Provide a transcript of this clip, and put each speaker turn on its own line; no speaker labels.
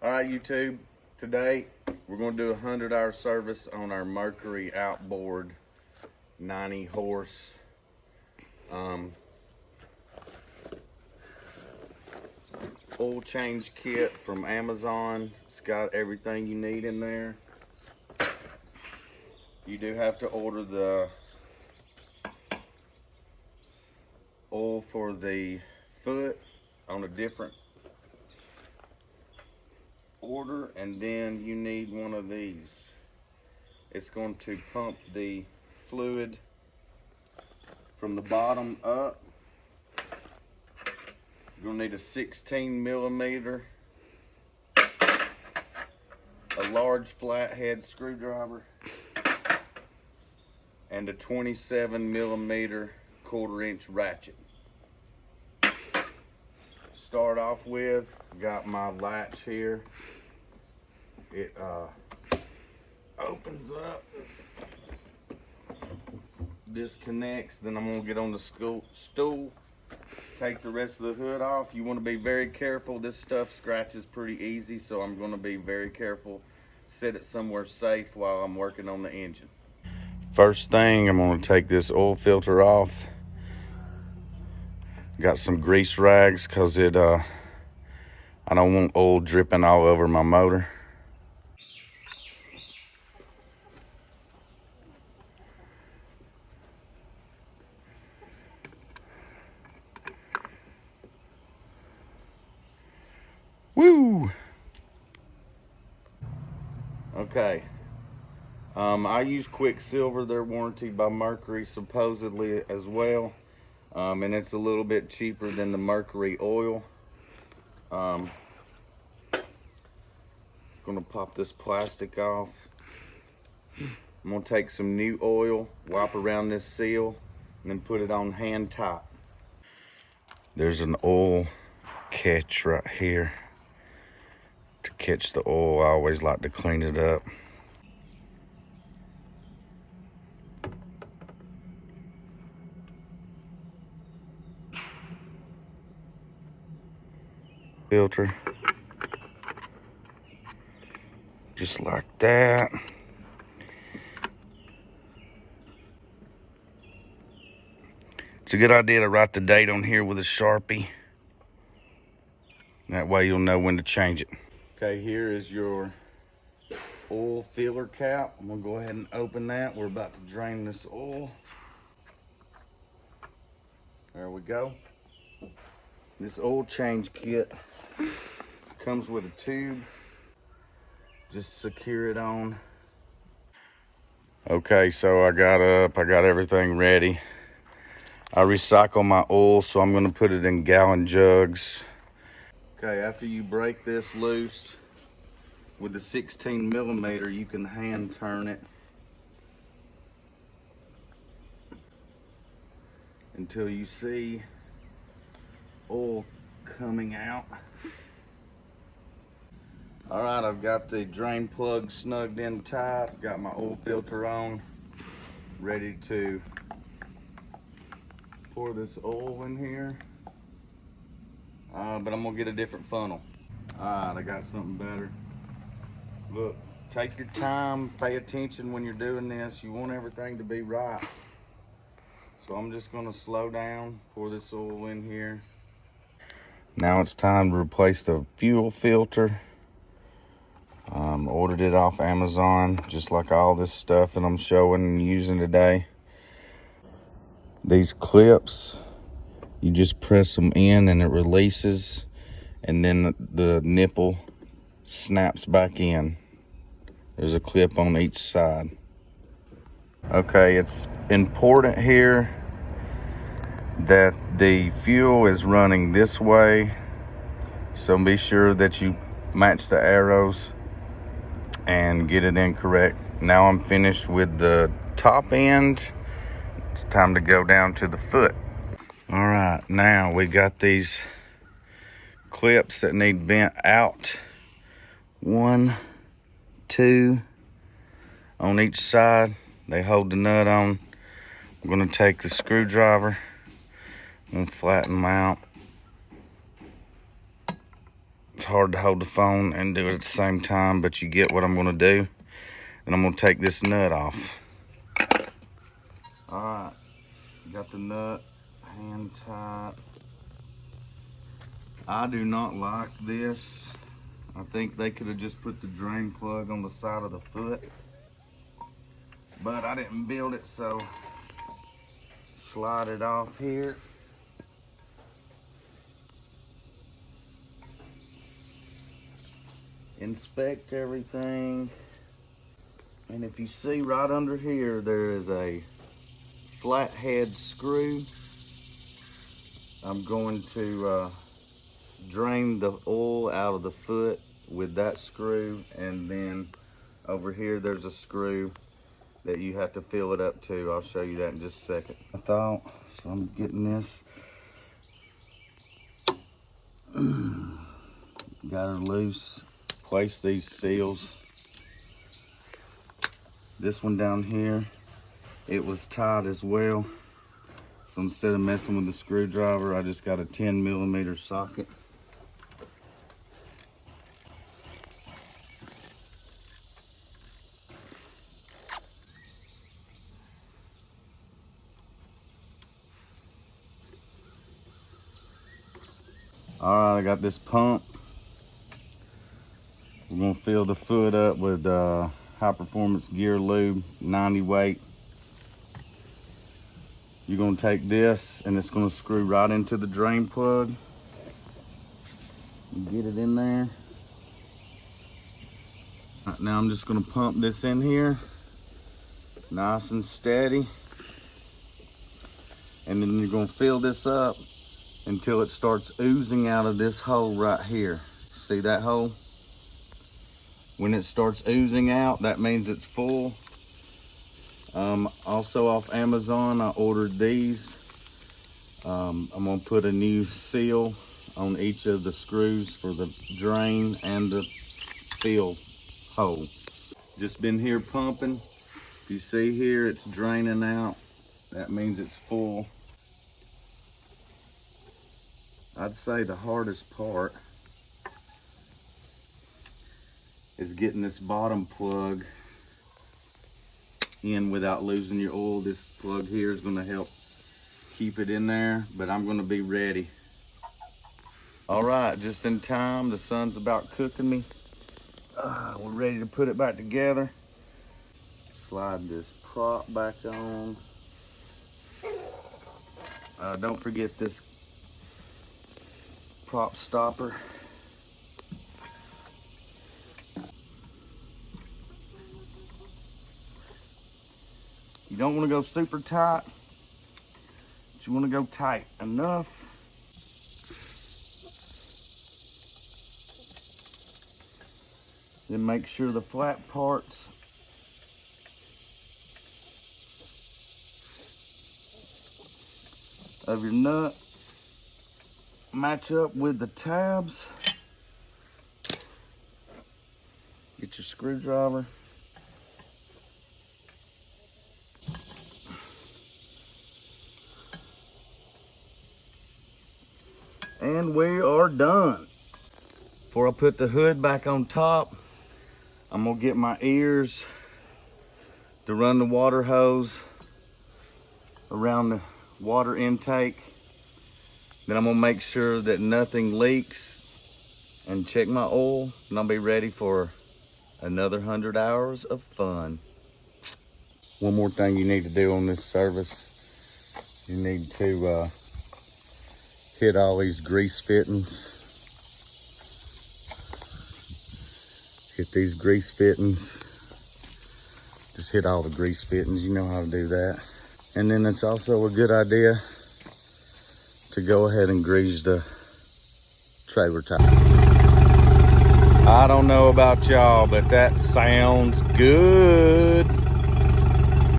All right, YouTube, today we're going to do a 100-hour service on our Mercury Outboard 90 horse oil change kit from Amazon. It's got everything you need in there. You do have to order the oil for the foot on a different order, and then you need one of these. It's going to pump the fluid from the bottom up. You're going to need a 16 millimeter, a large flathead screwdriver, and a 27 millimeter 1/4 inch ratchet. Start off with, got my latch here. It opens up, disconnects, then I'm gonna get on the stool, take the rest of the hood off. You wanna be very careful. This stuff scratches pretty easy, so I'm gonna be very careful. Set it somewhere safe while I'm working on the engine. First thing, I'm gonna take this oil filter off. Got some grease rags because I don't want oil dripping all over my motor. Woo! Okay. I use Quicksilver. They're warranted by Mercury supposedly as well. And it's a little bit cheaper than the Mercury oil. Gonna pop this plastic off. I'm gonna take some new oil, wipe around this seal, and then put it on hand tight. There's an oil catch right here to catch the oil. I always like to clean it up. Filter, just like that. It's a good idea to write the date on here with a Sharpie. That way you'll know when to change it. Okay, here is your oil filler cap. I'm gonna go ahead and open that. We're about to drain this oil. There we go. This oil change kit comes with a tube. Just secure it on. Okay, so I got everything ready. I recycle my oil, so I'm gonna put it in gallon jugs. Okay, after you break this loose with the 16 millimeter, you can hand turn it until you see oil coming out. All right, I've got the drain plug snugged in tight, got my oil filter on, ready to pour this oil in here. But I'm gonna get a different funnel. All right, I got something better. Look, take your time, pay attention when you're doing this. You want everything to be right. So I'm just gonna slow down, pour this oil in here. Now it's time to replace the fuel filter. Ordered it off Amazon, just like all this stuff that I'm showing and using today. These clips, you just press them in and it releases, and then the nipple snaps back in. There's a clip on each side. Okay, it's important here that the fuel is running this way, so be sure that you match the arrows and get it in correct. Now I'm finished with the top end. It's time to go down to the foot. All right, now we got these clips that need bent out. 1, 2 on each side. They hold the nut on. I'm gonna take the screwdriver and flatten them out. It's hard to hold the phone and do it at the same time, but you get what I'm gonna do. And I'm gonna take this nut off. All right, got the nut hand tight. I do not like this. I think they could have just put the drain plug on the side of the foot, but I didn't build it, so slide it off here. Inspect everything. And if you see right under here, there is a flathead screw. I'm going to drain the oil out of the foot with that screw, and then over here there's a screw that you have to fill it up to. I'll show you that in just a second. So I'm getting this. Got her loose. Place these seals. This one down here, it was tight as well. So instead of messing with the screwdriver, I just got a 10mm socket. All right, I got this pump. We're gonna fill the foot up with high performance gear lube, 90 weight. You're gonna take this and it's gonna screw right into the drain plug. Get it in there. Right, now I'm just gonna pump this in here, nice and steady. And then you're gonna fill this up until it starts oozing out of this hole right here. See that hole? When it starts oozing out, that means it's full. Also off Amazon, I ordered these. I'm gonna put a new seal on each of the screws for the drain and the fill hole. Just been here pumping. If you see here, it's draining out. That means it's full. I'd say the hardest part is getting this bottom plug in without losing your oil. This plug here is going to help keep it in there, but I'm going to be ready. All right, just in time. The sun's about cooking me. We're ready to put it back together. Slide this prop back on. Don't forget this prop stopper. You don't want to go super tight, but you want to go tight enough. Then make sure the flat parts of your nut match up with the tabs. Get your screwdriver. And we are done. Before I put the hood back on top, I'm gonna get my ears to run the water hose around the water intake. Then I'm gonna make sure that nothing leaks and check my oil, and I'll be ready for another 100 hours of fun. One more thing you need to do on this service, you need to hit all these grease fittings. Hit these grease fittings. Just hit all the grease fittings, you know how to do that. And then it's also a good idea to go ahead and grease the trailer tire. I don't know about y'all, but that sounds good.